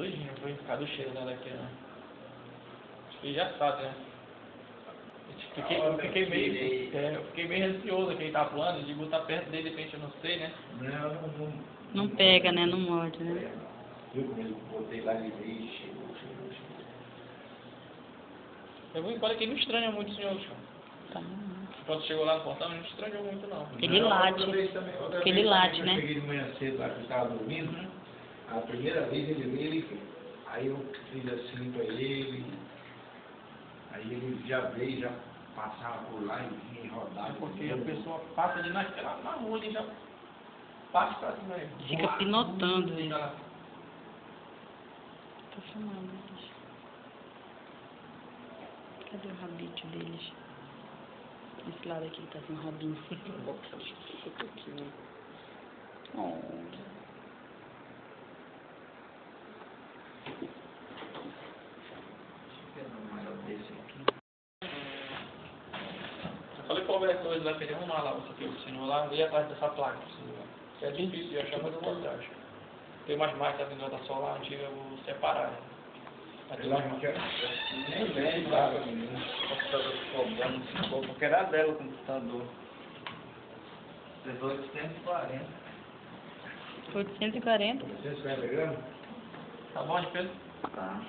doidinho, foi por causa do cheiro dela aqui, né? Acho que já sabe, né? Eu fiquei meio ansioso que ele tá voando, de botar perto dele, de repente eu não sei, né? Não pega, né? Não morde, né? Viu como eu botei lá e veio, chegou. Olha que ele não estranha muito o senhor, Chão. Tá bom. Quando chegou lá no portão, não estranhou muito, não. Ele late. Porque ele late, né? Eu cheguei de manhã cedo lá que eu estava dormindo. A primeira vez ele veio, aí eu fiz assim pra ele. Aí ele já veio, já passava por lá e vinha rodar. Porque a pessoa passa ali na rua, ele já passa pra cima aí. Fica pinotando ele. Fica lá. Tô filmando eles. Cadê o rabite deles? Esse lado aqui tá sem rabinho. Oh. Eu falei pro Alberto hoje lá pra ele arrumar lá, você tem o sinal lá, ali atrás dessa placa. Que é difícil de achar, mas eu vou atrás. Tem umas máquinas dentro da solar antiga, eu vou separar. Nem vende lá pra mim. O computador cobrando, porque era dela o computador. 840. 840? 840 gramas? Tá bom, de peso? Tá.